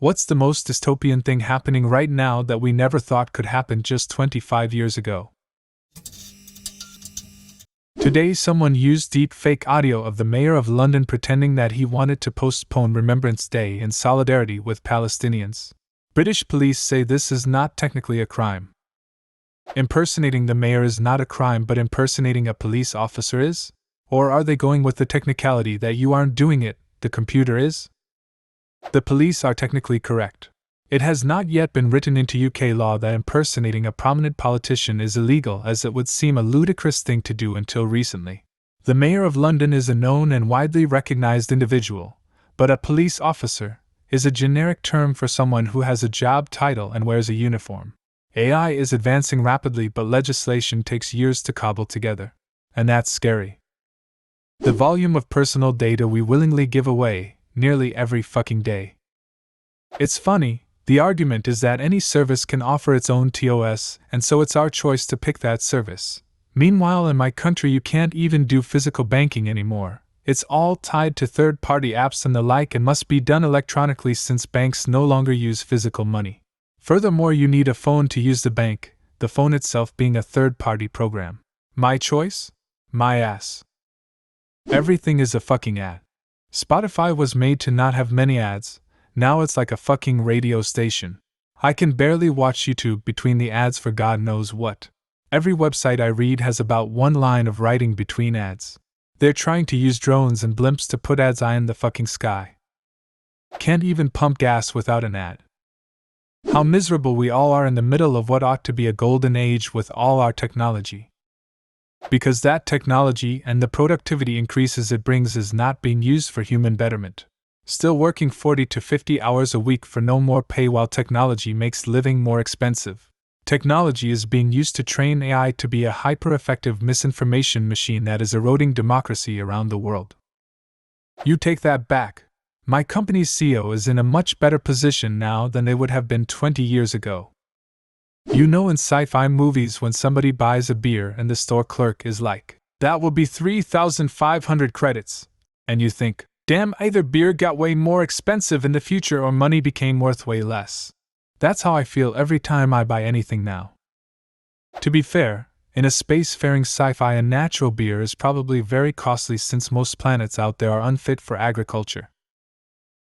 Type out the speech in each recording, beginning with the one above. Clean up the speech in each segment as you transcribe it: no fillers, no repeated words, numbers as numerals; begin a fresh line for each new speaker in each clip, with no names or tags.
What's the most dystopian thing happening right now that we never thought could happen just 25 years ago? Today, someone used deep fake audio of the mayor of London pretending that he wanted to postpone Remembrance Day in solidarity with Palestinians. British police say this is not technically a crime. Impersonating the mayor is not a crime, but impersonating a police officer is? Or are they going with the technicality that you aren't doing it, the computer is? The police are technically correct. It has not yet been written into UK law that impersonating a prominent politician is illegal, as it would seem a ludicrous thing to do until recently. The Mayor of London is a known and widely recognized individual, but a police officer is a generic term for someone who has a job title and wears a uniform. AI is advancing rapidly, but legislation takes years to cobble together. And that's scary. The volume of personal data we willingly give away, nearly every fucking day. It's funny. The argument is that any service can offer its own TOS, and so it's our choice to pick that service. Meanwhile, in my country, you can't even do physical banking anymore. It's all tied to third-party apps and the like, and must be done electronically since banks no longer use physical money. Furthermore, you need a phone to use the bank, the phone itself being a third-party program. My choice? My ass. Everything is a fucking ad. Spotify was made to not have many ads. Now it's like a fucking radio station. I can barely watch YouTube between the ads for God knows what. Every website I read has about one line of writing between ads. They're trying to use drones and blimps to put ads eye in the fucking sky. Can't even pump gas without an ad. How miserable we all are in the middle of what ought to be a golden age with all our technology. Because that technology and the productivity increases it brings is not being used for human betterment. Still working 40 to 50 hours a week for no more pay while technology makes living more expensive. Technology is being used to train AI to be a hyper-effective misinformation machine that is eroding democracy around the world. You take that back. My company's CEO is in a much better position now than they would have been 20 years ago. You know, in sci-fi movies, when somebody buys a beer and the store clerk is like, "That will be 3,500 credits. And you think, damn, either beer got way more expensive in the future or money became worth way less. That's how I feel every time I buy anything now. To be fair, in a spacefaring sci-fi, a natural beer is probably very costly since most planets out there are unfit for agriculture.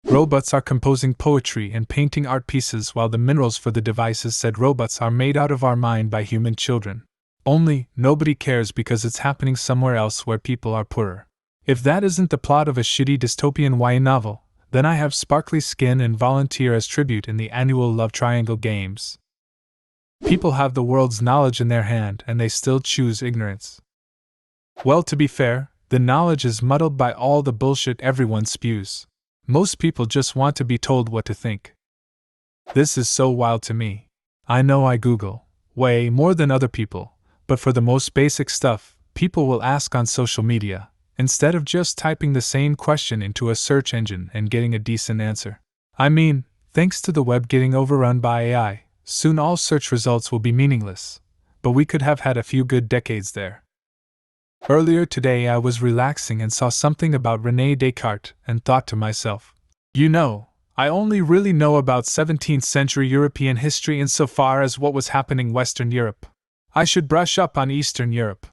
Robots are composing poetry and painting art pieces, while the minerals for the devices said robots are made out of our mind by human children. Only, nobody cares because it's happening somewhere else where people are poorer. If that isn't the plot of a shitty dystopian YA novel, then I have sparkly skin and volunteer as tribute in the annual Love Triangle Games. People have the world's knowledge in their hand and they still choose ignorance. Well, to be fair, the knowledge is muddled by all the bullshit everyone spews. Most people just want to be told what to think. This is so wild to me. I know I Google way more than other people, but for the most basic stuff, people will ask on social media, instead of just typing the same question into a search engine and getting a decent answer. I mean, thanks to the web getting overrun by AI, soon all search results will be meaningless, but we could have had a few good decades there. Earlier today I was relaxing and saw something about René Descartes and thought to myself, you know, I only really know about 17th century European history insofar as what was happening in Western Europe. I should brush up on Eastern Europe.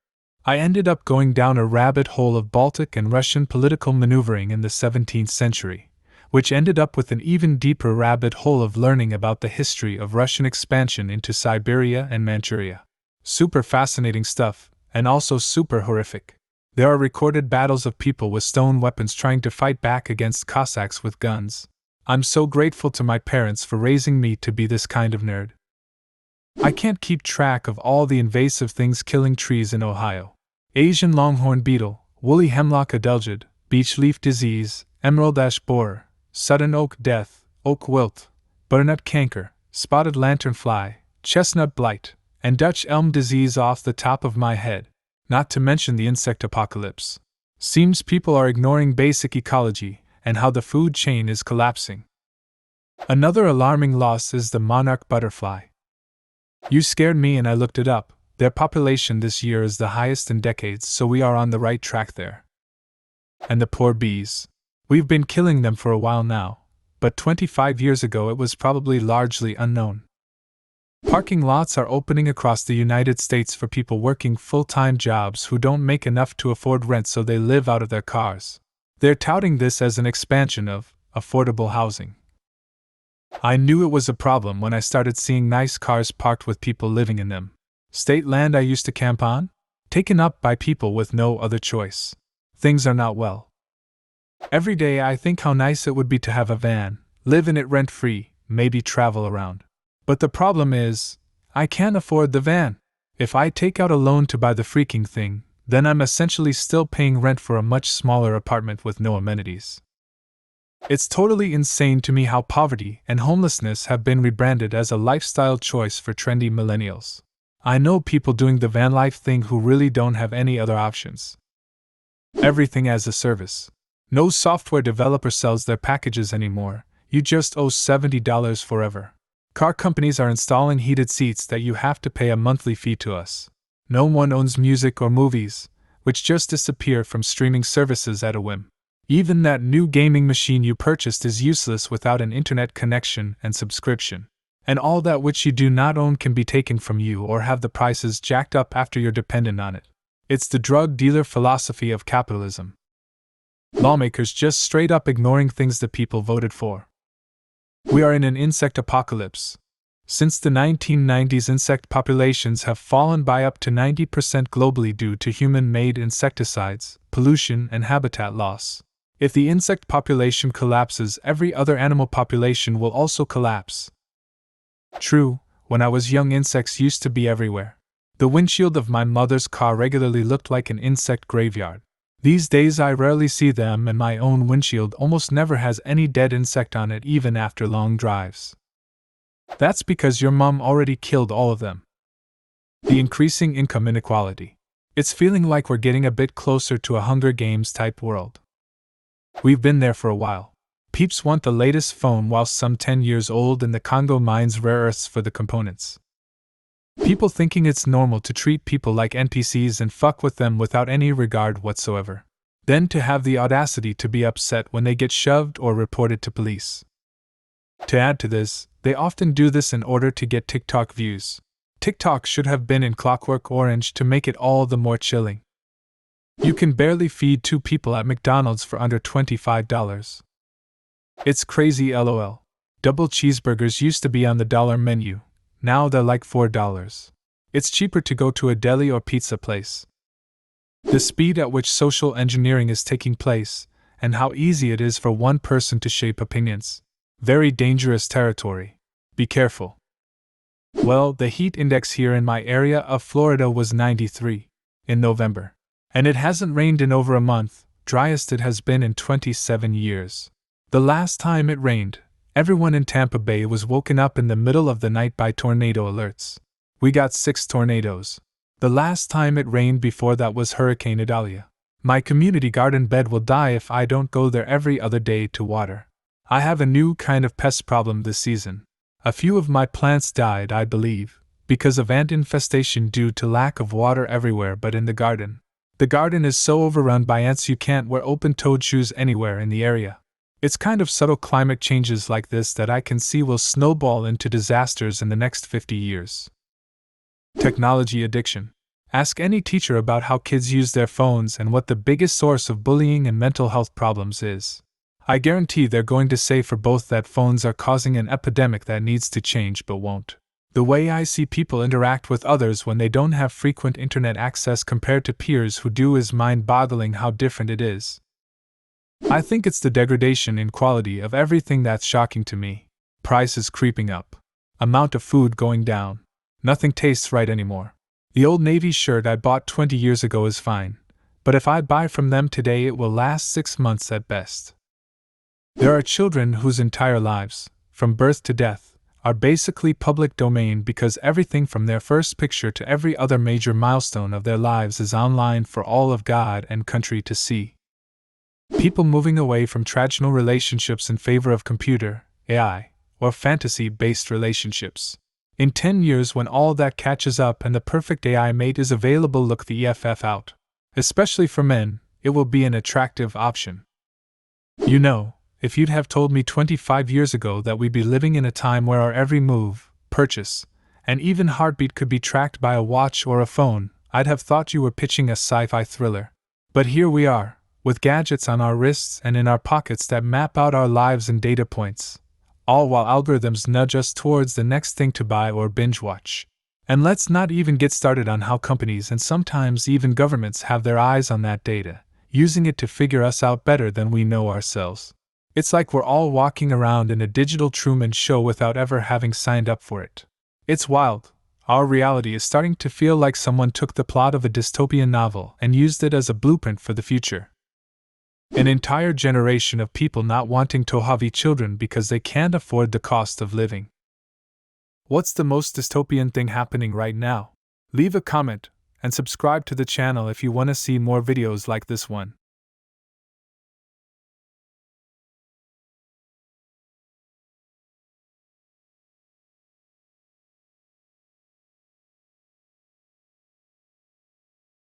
I ended up going down a rabbit hole of Baltic and Russian political maneuvering in the 17th century, which ended up with an even deeper rabbit hole of learning about the history of Russian expansion into Siberia and Manchuria. Super fascinating stuff, and also super horrific. There are recorded battles of people with stone weapons trying to fight back against Cossacks with guns. I'm so grateful to my parents for raising me to be this kind of nerd. I can't keep track of all the invasive things killing trees in Ohio. Asian longhorn beetle, woolly hemlock adelgid, beech leaf disease, emerald ash borer, sudden oak death, oak wilt, butternut canker, spotted lanternfly, chestnut blight, and Dutch elm disease off the top of my head, not to mention the insect apocalypse. Seems people are ignoring basic ecology and how the food chain is collapsing. Another alarming loss is the monarch butterfly. You scared me and I looked it up. Their population this year is the highest in decades, so we are on the right track there. And the poor bees. We've been killing them for a while now, but 25 years ago it was probably largely unknown. Parking lots are opening across the United States for people working full-time jobs who don't make enough to afford rent, so they live out of their cars. They're touting this as an expansion of affordable housing. I knew it was a problem when I started seeing nice cars parked with people living in them. State land I used to camp on? Taken up by people with no other choice. Things are not well. Every day I think how nice it would be to have a van, live in it rent-free, maybe travel around. But the problem is, I can't afford the van. If I take out a loan to buy the freaking thing, then I'm essentially still paying rent for a much smaller apartment with no amenities. It's totally insane to me how poverty and homelessness have been rebranded as a lifestyle choice for trendy millennials. I know people doing the van life thing who really don't have any other options. Everything as a service. No software developer sells their packages anymore, you just owe $70 forever. Car companies are installing heated seats that you have to pay a monthly fee to us. No one owns music or movies, which just disappear from streaming services at a whim. Even that new gaming machine you purchased is useless without an internet connection and subscription. And all that which you do not own can be taken from you or have the prices jacked up after you're dependent on it. It's the drug dealer philosophy of capitalism. Lawmakers just straight up ignoring things the people voted for. We are in an insect apocalypse. Since the 1990s, insect populations have fallen by up to 90% globally due to human-made insecticides, pollution, and habitat loss. If the insect population collapses, every other animal population will also collapse. True, when I was young, insects used to be everywhere. The windshield of my mother's car regularly looked like an insect graveyard. These days I rarely see them, and my own windshield almost never has any dead insect on it even after long drives. That's because your mom already killed all of them. The increasing income inequality. It's feeling like we're getting a bit closer to a Hunger Games type world. We've been there for a while. Peeps want the latest phone whilst some 10 years old in the Congo mines rare earths for the components. People thinking it's normal to treat people like NPCs and fuck with them without any regard whatsoever. Then to have the audacity to be upset when they get shoved or reported to police. To add to this, they often do this in order to get TikTok views. TikTok should have been in Clockwork Orange to make it all the more chilling. You can barely feed 2 people at McDonald's for under $25. It's crazy, lol. Double cheeseburgers used to be on the dollar menu. Now they're like $4. It's cheaper to go to a deli or pizza place. The speed at which social engineering is taking place, and how easy it is for one person to shape opinions. Very dangerous territory. Be careful. Well, the heat index here in my area of Florida was 93 in November. And it hasn't rained in over a month, driest it has been in 27 years. The last time it rained, everyone in Tampa Bay was woken up in the middle of the night by tornado alerts. We got 6 tornadoes. The last time it rained before that was Hurricane Idalia. My community garden bed will die if I don't go there every other day to water. I have a new kind of pest problem this season. A few of my plants died, I believe, because of ant infestation due to lack of water everywhere but in the garden. The garden is so overrun by ants you can't wear open-toed shoes anywhere in the area. It's kind of subtle climate changes like this that I can see will snowball into disasters in the next 50 years. Technology addiction. Ask any teacher about how kids use their phones and what the biggest source of bullying and mental health problems is. I guarantee they're going to say for both that phones are causing an epidemic that needs to change but won't. The way I see people interact with others when they don't have frequent internet access compared to peers who do is mind-boggling how different it is. I think it's the degradation in quality of everything that's shocking to me. Prices creeping up. Amount of food going down. Nothing tastes right anymore. The Old Navy shirt I bought 20 years ago is fine, but if I buy from them today it will last 6 months at best. There are children whose entire lives, from birth to death, are basically public domain because everything from their first picture to every other major milestone of their lives is online for all of God and country to see. People moving away from traditional relationships in favor of computer, AI, or fantasy-based relationships. In 10 years, when all that catches up and the perfect AI mate is available, look the EFF out. Especially for men, it will be an attractive option. You know, If you'd have told me 25 years ago that we'd be living in a time where our every move, purchase, and even heartbeat could be tracked by a watch or a phone, I'd have thought you were pitching a sci-fi thriller. But here we are, with gadgets on our wrists and in our pockets that map out our lives in data points, all while algorithms nudge us towards the next thing to buy or binge watch. And let's not even get started on how companies and sometimes even governments have their eyes on that data, using it to figure us out better than we know ourselves. It's like we're all walking around in a digital Truman Show without ever having signed up for it. It's wild. Our reality is starting to feel like someone took the plot of a dystopian novel and used it as a blueprint for the future. An entire generation of people not wanting to have children because they can't afford the cost of living. What's the most dystopian thing happening right now? Leave a comment and subscribe to the channel if you want to see more videos like this one.